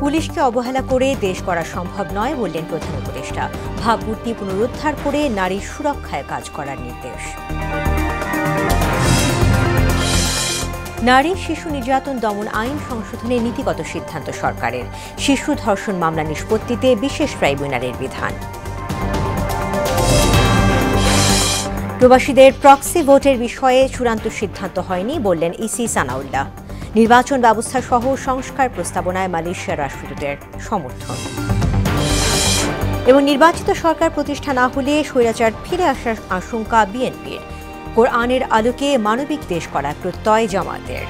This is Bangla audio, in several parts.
পুলিশকে অবহেলা করে দেশ করা সম্ভব নয় বললেন প্রধান উপদেষ্টা। ভাবমূর্তি পুনরুদ্ধার করে নারীর সুরক্ষায় কাজ করার নির্দেশ। নারী শিশু নির্যাতন দমন আইন সংশোধনে নীতিগত সিদ্ধান্ত সরকারের। শিশু ধর্ষণ মামলা নিষ্পত্তিতে বিশেষ ট্রাইব্যুনালের বিধান। প্রবাসীদের প্রক্সি ভোটের বিষয়ে চূড়ান্ত সিদ্ধান্ত হয়নি বললেন ইসি সানাউল্লাহ। নির্বাচন ব্যবস্থা সহ সংস্কার প্রস্তাবনায় মালয়েশিয়ার রাষ্ট্রদূতের সমর্থন। এবং নির্বাচিত সরকার প্রতিষ্ঠা না হলে স্বৈরাচার ফিরে আসার আশঙ্কা বিএনপির। কোরআনের আলোকে মানবিক দেশ করার প্রত্যয় জামাতের।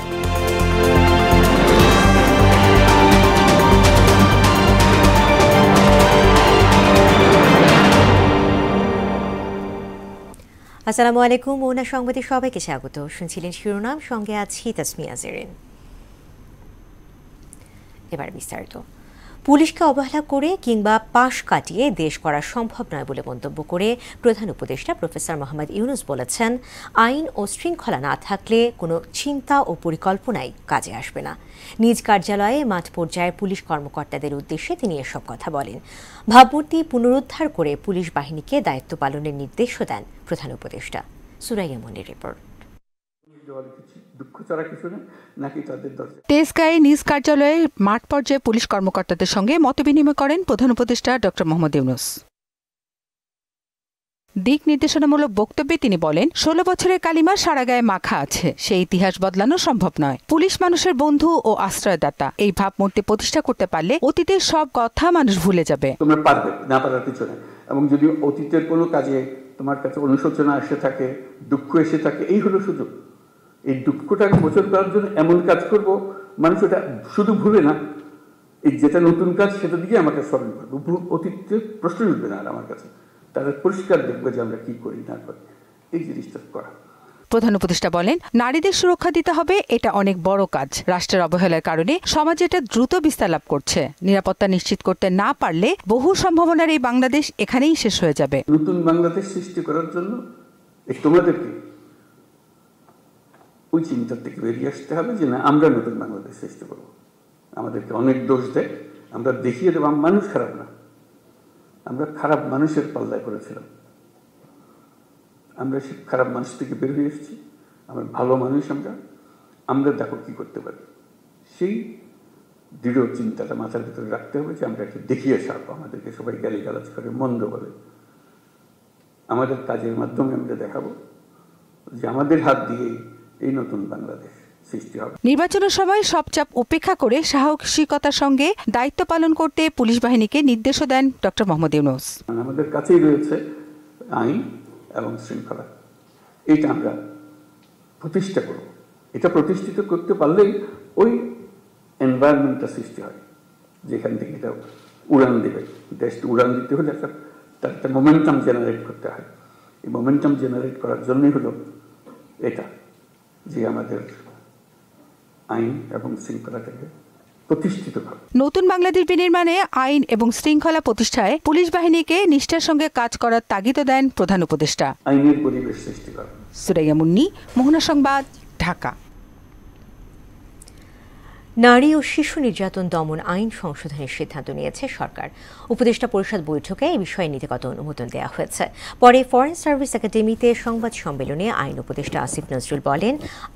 আসসালামু আলাইকুম, মোহনা সংবাদে সবাইকে স্বাগত। শুনছিলেন শিরোনাম, সঙ্গে আছি তাসমিয়া জেরিন। এবার বিস্তারিত। পুলিশকে অবহেলা করে কিংবা পাশ কাটিয়ে দেশ করা সম্ভব নয় বলে মন্তব্য করে প্রধান উপদেষ্টা প্রফেসর মোহাম্মদ ইউনূস বলেছেন, আইন ও শৃঙ্খলা না থাকলে কোনো চিন্তা ও পরিকল্পনাই কাজে আসবে না। নিজ কার্যালয়ে মাঠ পর্যায়ে পুলিশ কর্মকর্তাদের উদ্দেশ্যে তিনি এসব কথা বলেন। ভাবমূর্তি পুনরুদ্ধার করে পুলিশ বাহিনীকে দায়িত্ব পালনের নির্দেশও দেন প্রধান উপদেষ্টা। সুরাইয়া মনির রিপোর্ট। তেজগাঁয়ে নিজ কার্যালয়ে মাঠ পর্যায়ে পুলিশ কর্মকর্তাদের সঙ্গে মতবিনিময় করেন প্রধান উপদেষ্টা ড. মোহাম্মদ ইউনূস। দিক নির্দেশনামূলক বক্তব্যে তিনি বলেন, ১৬ বছরের কালিমা সারা গায়ে মাখা আছে, সেই ইতিহাস বদলানো সম্ভব নয়। পুলিশ মানুষের বন্ধু ও আশ্রয়দাতা। এই ভাবমূর্তি প্রতিষ্ঠা করতে পারলে অতীতের সব কথা মানুষ ভুলে যাবে। তোমরা পারবে না পারার পিছনে, এবং যদি অতীতের কোনো কাজে তোমার কাছে অনুশোচনা এসে থাকে, দুঃখ এসে থাকে, এই হলো সুযোগ। এই দুঃখটাকে মোচন করার জন্য এমন কাজ করব, মানুষ ওটা শুধু ভুলে না, এই যেটা নতুন কাজ সেটা দিকে আমাকে স্মরণ করবো। অতীতের প্রশ্ন উঠবে না আর আমার কাছে, তাদের পরিষ্কার দেখবে যে আমরা কি করি না করি, এই জিনিসটা করা। প্রধান উপদেষ্টা বলেন, নারীদের সুরক্ষা দিতে হবে, এটা অনেক বড় কাজ। রাষ্ট্রের অবহেলার কারণে সমাজে এটা দ্রুত বিস্তার লাভ করছে। নিরাপত্তা নিশ্চিত করতে না পারলে বহু সম্ভাবনার এই বাংলাদেশ এখানেই শেষ হয়ে যাবে। নতুন বাংলাদেশ সৃষ্টি করার জন্য তোমাদেরকে ওই চিন্তা থেকে বেরিয়ে আসতে হবে যে না, আমরা নতুন বাংলাদেশ সৃষ্টি করবো। আমাদেরকে অনেক দোষ দেয়, আমরা দেখিয়ে দেবো মানুষ খারাপ না, আমরা খারাপ মানুষের পাল্লায় করেছিলাম। আমরা সে খারাপ মানুষ থেকে বের হয়ে এসেছি, আমরা ভালো মানুষ। আমরা দেখো কি করতে পারি, সেই দৃঢ় চিন্তাটা মাথার ভিতরে রাখতে হবে যে আমরা একটু দেখিয়ে সারবো। আমাদেরকে সবাই গালিগালাজ করে, মন্দ বলে, আমাদের কাজের মাধ্যমে আমরা দেখাবো যে আমাদের হাত দিয়েই এই নতুন বাংলাদেশ সৃষ্টি হবে। নির্বাচনের সময় সব চাপ উপেক্ষা করে সাহসিকতার সঙ্গে দায়িত্ব পালন করতে পুলিশ বাহিনীকে নির্দেশও দেন ড. মোহাম্মদ ইউনূস। আমাদের কাছেই রয়েছে আইন এবং শৃঙ্খলা, এইটা আমরা প্রতিষ্ঠা করব। এটা প্রতিষ্ঠিত করতে পারলেই ওই এনভায়রনমেন্টটা সৃষ্টি হয় যেখান থেকে এটা উড়ান দেবে। দেশটা উড়ান দিতে হলে তার একটা মোমেন্টাম জেনারেট করতে হয়। এই মোমেন্টাম জেনারেট করার জন্যই হলো এটা যে আমাদের আইন এবং শৃঙ্খলাটাকে প্রতিষ্ঠিত হবে। নতুন বাংলাদেশ বিনির্মাণে আইন এবং শৃঙ্খলা প্রতিষ্ঠায় পুলিশ বাহিনীকে নিষ্ঠার সঙ্গে কাজ করার তাগিদ দেন প্রধান উপদেষ্টা। আইনের পরিবেশ সৃষ্টি করা। সুরাইয়া মুন্নি, মোহনা সংবাদ, ঢাকা। নারী ও শিশু নির্যাতন দমন আইন সংশোধনের সিদ্ধান্ত নিয়েছে সরকার। উপদেষ্টা পরিষদ বৈঠকে এই বিষয়ে নীতিগত অনুমোদন দেওয়া হয়েছে। পরে ফরেন সার্ভিস একাডেমিতে সংবাদ সম্মেলনে আইন উপদেষ্টা আসিফ নজরুল বলেন,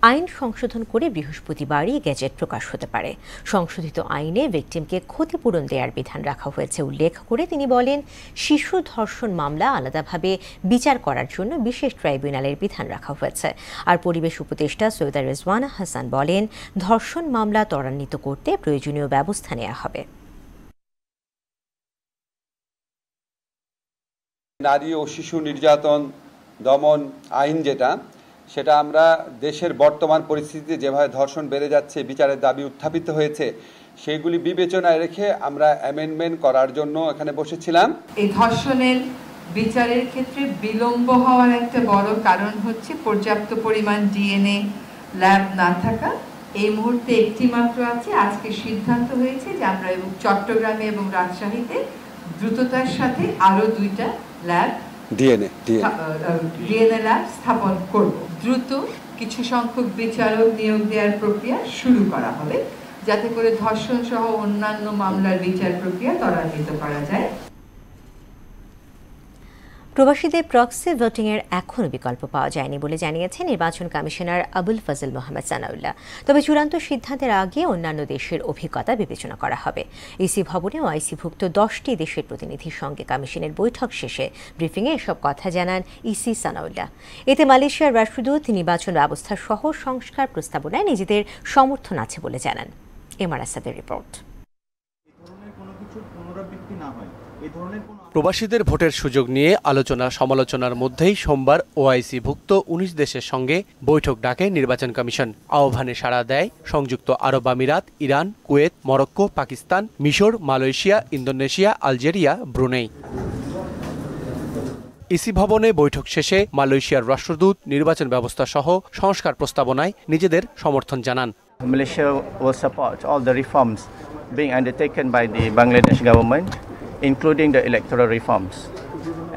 আইন সংশোধন করে বৃহস্পতিবারই গেজেট প্রকাশ হতে পারে। সংশোধিত আইনে ভিকটিমকে ক্ষতিপূরণ দেওয়ার বিধান রাখা হয়েছে উল্লেখ করে তিনি বলেন, শিশু ধর্ষণ মামলা আলাদাভাবে বিচার করার জন্য বিশেষ ট্রাইব্যুনালের বিধান রাখা হয়েছে। আর পরিবেশ উপদেষ্টা সৈয়দা রেজওয়ানা হাসান বলেন, ধর্ষণ মামলা ত্বরান্বিত করতে প্রয়োজনীয় ব্যবস্থা নেওয়া হবে। নারী ও শিশু নির্যাতন দমন আইন সেটা আমরা দেশের বর্তমান পরিস্থিতিতে যেভাবে ধর্ষণ বেড়ে যাচ্ছে, বিচারের দাবি উত্থাপিত হয়েছে, সেগুলি বিবেচনায় রেখে আমরা অ্যামেন্ডমেন্ট করার জন্য এখানে বসেছিলাম। এই ধর্ষণের বিচারের ক্ষেত্রে বিলম্ব হওয়ার একটা বড় কারণ হচ্ছে পর্যাপ্ত পরিমাণ ডিএনএ ল্যাব না থাকা। এই মুহূর্তে একটি মাত্র আছে। আজকে সিদ্ধান্ত হয়েছে যে আমরা চট্টগ্রামে এবং রাজশাহীতে দ্রুততার সাথে আরো 2টা ল্যাব ডিএনএ ল্যাব স্থাপন করব। দ্রুত কিছু সংখ্যক বিচারক নিয়োগ দেওয়ার প্রক্রিয়া শুরু করা হবে। যাতে করে ধর্ষণ সহ অন্যান্য মামলার বিচার প্রক্রিয়া ত্বরান্বিত করা যায়। প্রবাসীদের প্রক্সি ভোটিংয়ের এখনও বিকল্প পাওয়া যায়নি বলে জানিয়েছে নির্বাচন কমিশনার আবুল ফজল মোহাম্মদ সানাউল্লাহ। তবে চূড়ান্ত সিদ্ধান্তের আগে অন্যান্য দেশের অভিজ্ঞতা বিবেচনা করা হবে। ইসি ভবনে ওআইসিভুক্ত 10টি দেশের প্রতিনিধির সঙ্গে কমিশনের বৈঠক শেষে ব্রিফিংয়ে এসব কথা জানান ইসি সানাউল্লাহ। এতে মালয়েশিয়ার রাষ্ট্রদূত নির্বাচন ব্যবস্থা সহ সংস্কার প্রস্তাবনায় নিজেদের সমর্থন আছে বলে জানান। এমআর আসাদের রিপোর্ট। প্রবাসীদের ভোটের সুযোগ নিয়ে আলোচনা সমালোচনার মধ্যেই সোমবার ওআইসিভুক্ত 19 দেশের সঙ্গে বৈঠক ডাকে নির্বাচন কমিশন। আহ্বানে সাড়া দেয় সংযুক্ত আরব আমিরাত, ইরান, কুয়েত, মরক্কো, পাকিস্তান, মিশর, Malaysia, Indonesia, Algeria, Brunei. EC ভবনে বৈঠক শেষে মালয়েশিয়ার রাষ্ট্রদূত নির্বাচন ব্যবস্থা সহ সংস্কার প্রস্তাবনায় নিজেদের সমর্থন জানান। Malaysia will support all the reforms being undertaken by the Bangladesh government, including the electoral reforms.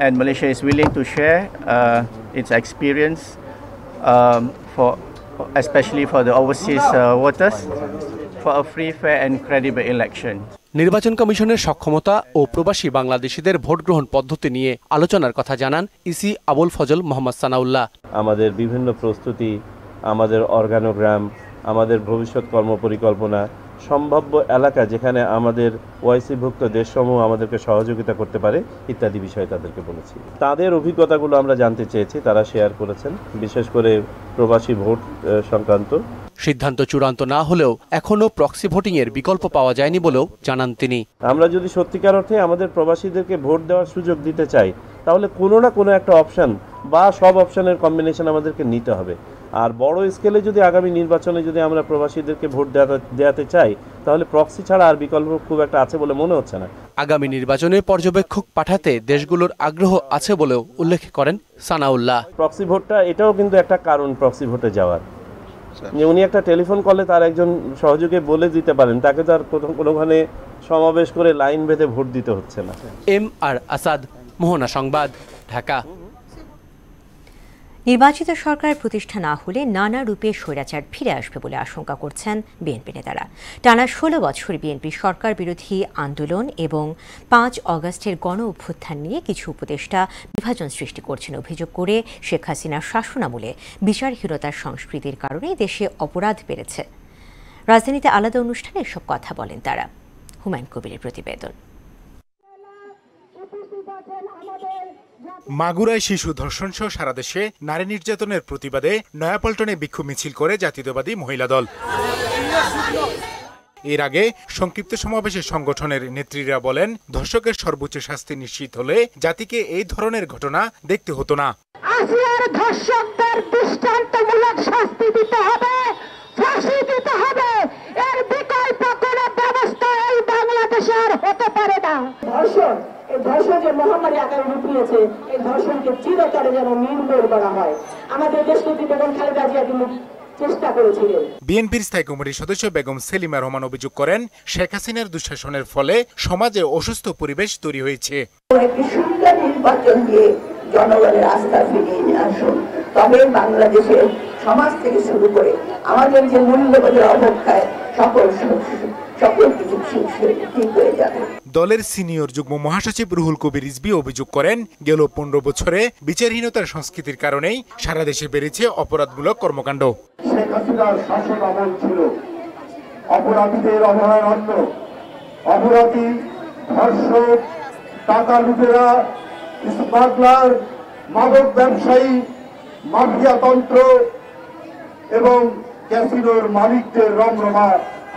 And Malaysia is willing to share its experience especially for the overseas voters for a free, fair and credible election. নির্বাচন কমিশনের সক্ষমতা ও প্রবাসী বাংলাদেশিদের ভোট গ্রহণ পদ্ধতি নিয়ে আলোচনার কথা জানান ইসি আবুল ফজল মোহাম্মদ সানাউল্লাহ। আমাদের বিভিন্ন প্রস্তুতি, আমাদের অর্গানোগ্রাম, আমাদের ভবিষ্যৎ কর্মপরিকল্পনা, সম্ভাব্য এলাকা যেখানে আমাদের ওআইসিভুক্ত দেশসমূহ আমাদেরকে সহযোগিতা করতে পারে ইত্যাদি বিষয়ে তাদেরকে বলেছি। তাদের অভিজ্ঞতাগুলো আমরা জানতে চেয়েছি, তারা শেয়ার করেছেন, বিশেষ করে প্রবাসী ভোট সংক্রান্ত। সিদ্ধান্ত চূড়ান্ত না হলেও এখনও প্রক্সি ভোটিংয়ের বিকল্প পাওয়া যায়নি বলেও জানান তিনি। আমরা যদি সত্যিকার অর্থে আমাদের প্রবাসীদেরকে ভোট দেওয়ার সুযোগ দিতে চাই, তাহলে কোনো না কোনো একটা অপশন বা সব অপশনের কম্বিনেশন আমাদেরকে নিতে হবে। আর বড় স্কেলে যদি আগামী নির্বাচনে যদি আমরা প্রবাসীদেরকে ভোট দেওয়াতে চাই, তাহলে প্রক্সি ছাড়া আর বিকল্প খুব একটা আছে বলে মনে হচ্ছে না। আগামী নির্বাচনে পর্যবেক্ষক পাঠাতে দেশগুলোর আগ্রহ আছে বলেও উল্লেখ করেন সানাউল্লাহ। প্রক্সি ভোটটা এটাও কিন্তু একটা কারণ প্রক্সি ভোটে যাওয়ার। উনি একটা টেলিফোন কলে তার একজন সহযোগী বলে দিতে পারেন, তাকে তো আর কোনোখানে সমাবেশ করে লাইন বেঁধে ভোট দিতে হচ্ছে না। এমআর আসাদ, মোহনা সংবাদ, ঢাকা। নির্বাচিত সরকার প্রতিষ্ঠা না হলে নানা রূপে স্বৈরাচার ফিরে আসবে বলে আশঙ্কা করছেন বিএনপি নেতারা। টানা 16 বছর বিএনপি সরকার বিরোধী আন্দোলন এবং 5 অগাস্টের গণ অভ্যুত্থান নিয়ে কিছু উপদেষ্টা বিভাজন সৃষ্টি করছেন অভিযোগ করে শেখ হাসিনার শাসনামলে বিচারহীনতার সংস্কৃতির কারণে দেশে অপরাধ বেড়েছে। রাজধানীতে আলাদা অনুষ্ঠানে এসব কথা বলেন তারা। হুমায়ুন কবিরের প্রতিবেদন। মাগুরায় শিশু ধর্ষণ সহ সারা দেশে নারী নির্যাতনের প্রতিবাদে নয়াপল্টনে বিক্ষোভ মিছিল করে জাতীয়তাবাদী মহিলা দল। এর আগে সংক্ষিপ্ত সমাবেশে সংগঠনের নেত্রীরা বলেন, ধর্ষকের সর্বোচ্চ শাস্তি নিশ্চিত হলে জাতিকে এই ধরনের ঘটনা দেখতে হতো না। আসিয়ার ধর্ষকদের দৃষ্টান্তমূলক শাস্তি দিতে হবে, ফাঁসি দিতে হবে। এর বিকল্প কোনো ব্যবস্থা এই বাংলাদেশে আর হতে পারে না। ধর্ষণ, এই ধর্ষণ যে মহামারী আকারে রূপ নিয়েছে, এই ধর্ষণকে চিরতরে যেন নির্মূল করা হয়। আমাদের দেশনেত্রী বেগম খালেদা জিয়া কিন্তু চেষ্টা করেছিলেন। বিএনপির স্থায়ী কমিটির সদস্য বেগম সেলিমা রহমান অভিযোগ করেন, শেখ হাসিনার দুঃশাসনের ফলে সমাজে অসুস্থ পরিবেশ তৈরি হয়েছে। একটি সুন্দর নির্বাচন দিয়ে জনগণের আস্থা ফিরিয়ে নিয়ে আসুন, তবে বাংলাদেশের সমাজ থেকে শুরু করে আমাদের যে মূল্যবোধের অবক্ষয় সকল কিছু ঠিক হয়ে যাবে। দলের সিনিয়র যুগ্ম মহাসচিব রুহুল কবির রিজভী অভিযোগ করেন, গেল 15 বছরে বিচারহীনতার সংস্কৃতির কারণেই সারা দেশে বেড়েছে অপরাধমূলক কর্মকাণ্ড। শেখ হাসিনার শাসন আমল ছিল অপরাধীদের অভয়ারণ্য। অপরাধী, ধর্ষক, টাকা লুটেরা, স্মাগলার, মাদক ব্যবসায়ী, মাফিয়াতন্ত্র এবং ক্যাসিনোর মালিকদের রমরমা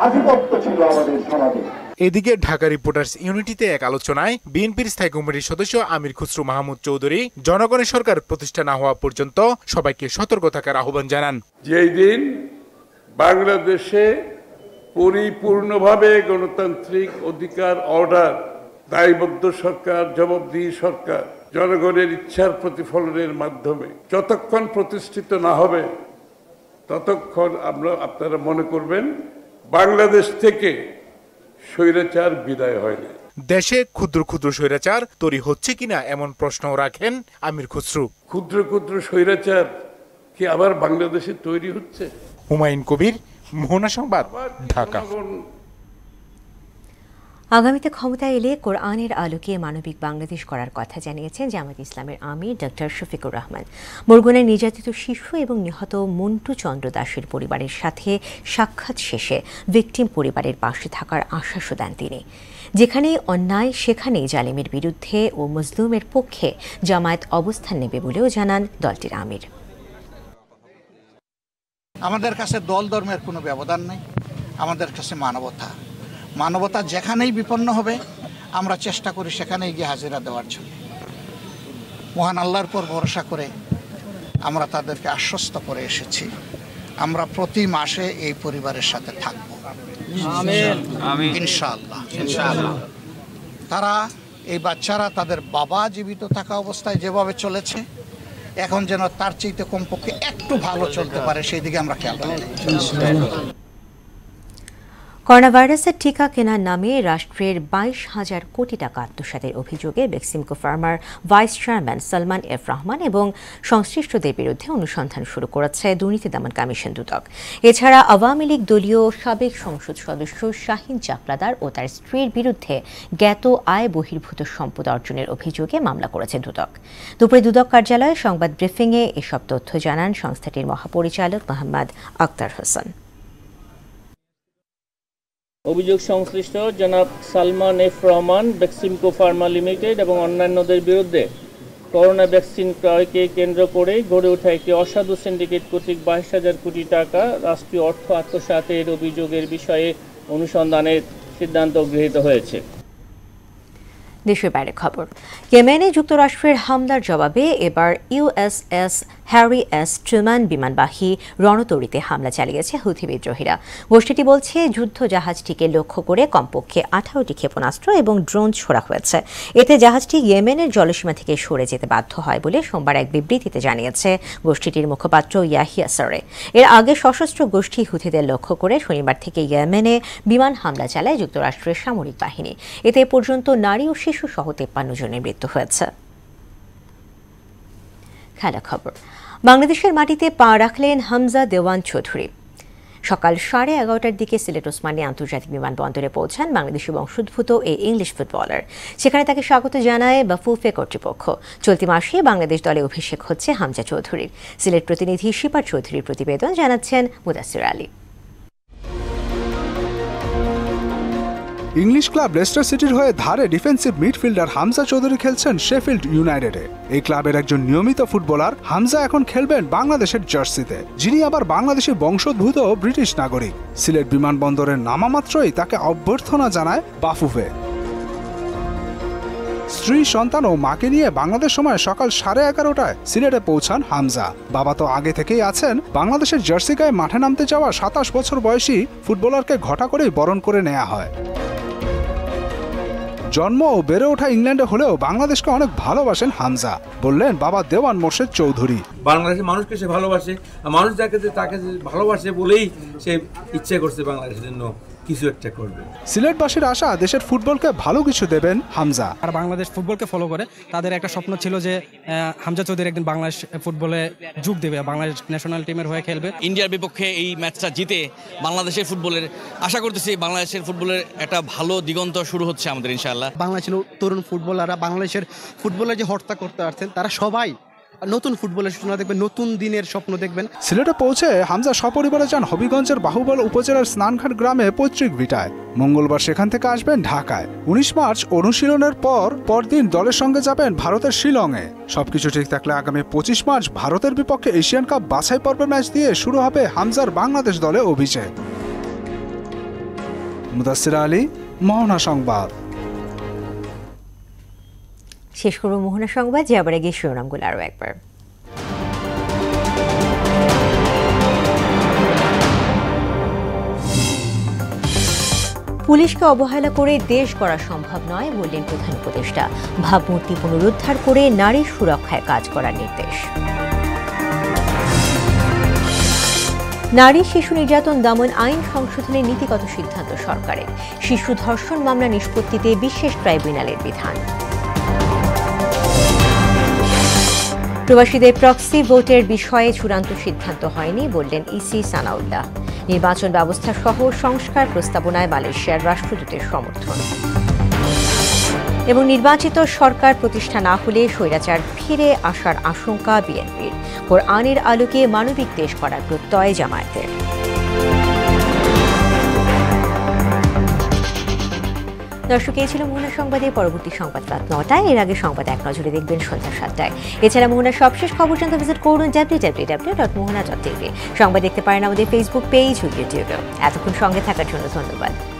আধিপত্য ছিল আমাদের সমাজে। এদিকে ঢাকা রিপোর্টার্স ইউনিটিতে এক আলোচনায় বিএনপির স্থায়ী কমিটির সদস্য আমির খুসরু মাহমুদ চৌধুরী জনগণের সরকার প্রতিষ্ঠা না হওয়া পর্যন্ত সবাইকে সতর্ক থাকার আহ্বান জানান। যেই দিন বাংলাদেশে পরিপূর্ণভাবে গণতান্ত্রিক অধিকার, অর্ডার, দায়বদ্ধ সরকার, জবাবদিহি সরকার জনগণের ইচ্ছার প্রতিফলনের মাধ্যমে যতক্ষণ প্রতিষ্ঠিত না হবে, ততক্ষণ আপনারা মনে করবেন বাংলাদেশ থেকে স্বৈরাচার বিদায় হয় না। দেশে ক্ষুদ্র ক্ষুদ্র স্বৈরাচার তৈরি হচ্ছে কিনা এমন প্রশ্নও রাখেন আমির খুসরু। ক্ষুদ্র ক্ষুদ্র স্বৈরাচার কি আবার বাংলাদেশে তৈরি হচ্ছে? হুমায়ুন কবির, মোহনা সংবাদ, ঢাকা। আগামীতে ক্ষমতায় এলে কোরআনের আলোকে মানবিক বাংলাদেশ করার কথা জানিয়েছেন জামায়াত ইসলামের আমির ডক্টর শফিকুর রহমান। বরগুনায় নির্যাতিত শিশু এবং নিহত মন্টু চন্দ্র দাসের পরিবারের সাথে সাক্ষাৎ শেষে ভিকটিম পরিবারের পাশে থাকার আশ্বাসও দেন তিনি। যেখানেই অন্যায় সেখানেই জালিমের বিরুদ্ধে ও মজলুমের পক্ষে জামায়াত অবস্থান নেবে বলেও জানান দলটির আমির। আমাদের কাছে দল ধর্মের কোনো ব্যবধান নেই, আমাদের কাছে মানবতা যেখানেই বিপন্ন হবে আমরা চেষ্টা করি সেখানেই গিয়ে হাজিরা দেওয়ার জন্য। মহান আল্লাহর পর ভরসা করে আমরা তাদেরকে আশ্বস্ত করে এসেছি আমরা প্রতি মাসে এই পরিবারের সাথে থাকব ইনশাআল্লাহ। তারা এই বাচ্চারা তাদের বাবা জীবিত থাকা অবস্থায় যেভাবে চলেছে এখন যেন তার চাইতে কমপক্ষে একটু ভালো চলতে পারে সেই দিকে আমরা খেয়াল রাখি। করোনা ভাইরাসের টিকা কেনার নামে রাষ্ট্রের 22,000 কোটি টাকা আত্মসাতের অভিযোগে Beximco farmer vice chairman Salman F Rahman এবং সংশ্লিষ্টদের বিরুদ্ধে অনুসন্ধান শুরু করেছে দুর্নীতি দমন কমিশন দুদক। এছাড়া আওয়ামী লীগ দলীয় সাবেক সংসদ সদস্য শাহিন চাকলাদার ও তার স্ত্রীর বিরুদ্ধে জ্ঞাত আয় বহির্ভূত সম্পদ অর্জনের অভিযোগে মামলা করেছে দুদক। দুপুরে দুদক কার্যালয়ে সংবাদ ব্রিফিংয়ে এসব তথ্য জানান সংস্থাটির মহাপরিচালক মোহাম্মদ আক্তার হোসেন। অভিযোগ সংশ্লিষ্ট জনাব Salman F Rahman, Beximco Pharma limited এবং অন্যান্যদের বিরুদ্ধে করোনা ভ্যাকসিন ক্রয়কে কেন্দ্র করে গড়ে ওঠা একটি অসাধু সিন্ডিকেট কর্তৃক 22,000 কোটি টাকা রাষ্ট্রীয় অর্থ আত্মসাতের অভিযোগের বিষয়ে অনুসন্ধানের সিদ্ধান্ত গৃহীত হয়েছে। দেশের বাইরে খবর, ইয়েমেনে যুক্তরাষ্ট্রের হামলার জবাবে এবার ইউএসএস হ্যারি এস ট্রুম্যান বিমানবাহী রণতরীতে হামলা চালিয়েছে হুথি বিদ্রোহীরা। গোষ্ঠীটি বলছে যুদ্ধ জাহাজটিকে লক্ষ্য করে কমপক্ষে 18টি ক্ষেপণাস্ত্র এবং ড্রোন ছোড়া হয়েছে। এতে জাহাজটি ইয়েমেনের জলসীমা থেকে সরে যেতে বাধ্য হয় বলে সোমবার এক বিবৃতিতে জানিয়েছে গোষ্ঠীটির মুখপাত্র ইয়াহিয়া সারে। এর আগে সশস্ত্র গোষ্ঠী হুথিদের লক্ষ্য করে শনিবার থেকে ইয়েমেনে বিমান হামলা চালায় যুক্তরাষ্ট্রের সামরিক বাহিনী। এতে পর্যন্ত নারী ও শিশু সহ 53 জনের মৃত্যু হয়েছে। খেলা খবর, বাংলাদেশের মাটিতে পা রাখলেন হামজা দেওয়ান চৌধুরী। সকাল 11:30টার দিকে সিলেট ওসমানী আন্তর্জাতিক বিমানবন্দরে পৌঁছান বাংলাদেশি বংশোদ্ভূত এই ইংলিশ ফুটবলার। সেখানে তাকে স্বাগত জানায় বাফুফে কর্তৃপক্ষ। চলতি মাসে বাংলাদেশ দলে অভিষেক হচ্ছে হামজা চৌধুরীর। সিলেট প্রতিনিধি শিপার চৌধুরীর প্রতিবেদন, জানাচ্ছেন মুদাসির আলী। ইংলিশ ক্লাব লেস্টার সিটির হয়ে ধারে ডিফেন্সিভ মিডফিল্ডার হামজা চৌধুরী খেলছেন শেফিল্ড ইউনাইটেডে। এই ক্লাবের একজন নিয়মিত ফুটবলার হামজা এখন খেলবেন বাংলাদেশের জার্সিতে, যিনি আবার বাংলাদেশি বংশোদ্ভূত ব্রিটিশ নাগরিক। সিলেট বিমানবন্দরে নামা মাত্রই তাকে অভ্যর্থনা জানায় বাফুফে। স্ত্রী, সন্তান ও মাকে নিয়ে বাংলাদেশ সময় সকাল 11:30টায় সিলেটে পৌঁছান হামজা। বাবা তো আগে থেকেই আছেন। বাংলাদেশের জার্সি গায়ে মাঠে নামতে যাওয়া 27 বছর বয়সী ফুটবলারকে ঘটা করেই বরণ করে নেওয়া হয়। জন্ম ও বেড়ে ওঠা ইংল্যান্ডে হলেও বাংলাদেশকে অনেক ভালোবাসেন হামজা, বললেন বাবা দেওয়ান মোর্শেদ চৌধুরী। বাংলাদেশের মানুষকে সে ভালোবাসে, মানুষ তাকে ভালোবাসে বলেই সে ইচ্ছে করছে বাংলাদেশের জন্য কিছু একটা করবে। সিলেটবাসীর আশা দেশের ফুটবলকে ভালো কিছু দেবেন হামজা। আর বাংলাদেশ ফুটবলকে ফলো করে তাদের একটা স্বপ্ন ছিল যে হামজা চৌধুরী একদিন বাংলাদেশ ফুটবলে যোগ দেবে, বাংলাদেশ ন্যাশনাল টিমের হয়ে খেলবে। ইন্ডিয়ার বিপক্ষে এই ম্যাচটা জিতে বাংলাদেশের ফুটবলের আশা করতেছি বাংলাদেশের ফুটবলের একটা ভালো দিগন্ত শুরু হচ্ছে আমাদের ইনশাআল্লাহ। বাংলাদেশের তরুণ ফুটবলাররা বাংলাদেশের ফুটবলে যে হত্যা করতে পারছেন তারা সবাই নতুন ফুটবলের সূচনা দেখবেন, নতুন দিনের স্বপ্ন দেখবেন। সিলেটে পৌঁছে হামজা সপরিবারে যান হবিগঞ্জের বাহুবল উপজেলার স্নানঘাট গ্রামে পৈতৃক ভিটায়। মঙ্গলবার সেখান থেকে আসবেন ঢাকায়। 19 মার্চ অনুশীলনের পরদিন দলের সঙ্গে যাবেন ভারতের শিলংয়ে। সবকিছু ঠিক থাকলে আগামী 25 মার্চ ভারতের বিপক্ষে এশিয়ান কাপ বাছাই পর্বের ম্যাচ দিয়ে শুরু হবে হামজার বাংলাদেশ দলে অভিষেক। মুদাসির আলী, মোহনা সংবাদ। শেষ করব মোহনা সংবাদ, যে আবার আগে শিরোনামগুলো আরও একবার। পুলিশকে অবহেলা করে দেশ গড়া সম্ভব নয় বললেন প্রধান উপদেষ্টা। ভাবমূর্তি পুনরুদ্ধার করে নারী সুরক্ষায় কাজ করার নির্দেশ। নারী শিশু নির্যাতন দমন আইন সংশোধনের নীতিগত সিদ্ধান্ত সরকারের। শিশু ধর্ষণ মামলা নিষ্পত্তিতে বিশেষ ট্রাইব্যুনালের বিধান। প্রবাসীদের প্রক্সি ভোটের বিষয়ে চূড়ান্ত সিদ্ধান্ত হয়নি বললেন ইসি সানাউল্লাহ। নির্বাচন ব্যবস্থা সহ সংস্কার প্রস্তাবনায় মালয়েশিয়ার রাষ্ট্রদূতের সমর্থন। এবং নির্বাচিত সরকার প্রতিষ্ঠা না হলে স্বৈরাচার ফিরে আসার আশঙ্কা বিএনপির। কোরআনের আলোকে মানবিক দেশ করার প্রত্যয় জামায়াতের। দর্শক, এই ছিল মোহনা সংবাদের পরবর্তী সংবাদ রাত 9টায়। এর আগে সংবাদ এক নজরে দেখবেন সন্ধ্যা 7টায়। এছাড়া মোহনার সবশেষ খবর জানতে ভিজিট করুন www.mohana.tv। সংবাদ দেখতে পারেন আমাদের ফেসবুক পেজ ও ইউটিউবেও। এতক্ষণ সঙ্গে থাকার জন্য ধন্যবাদ।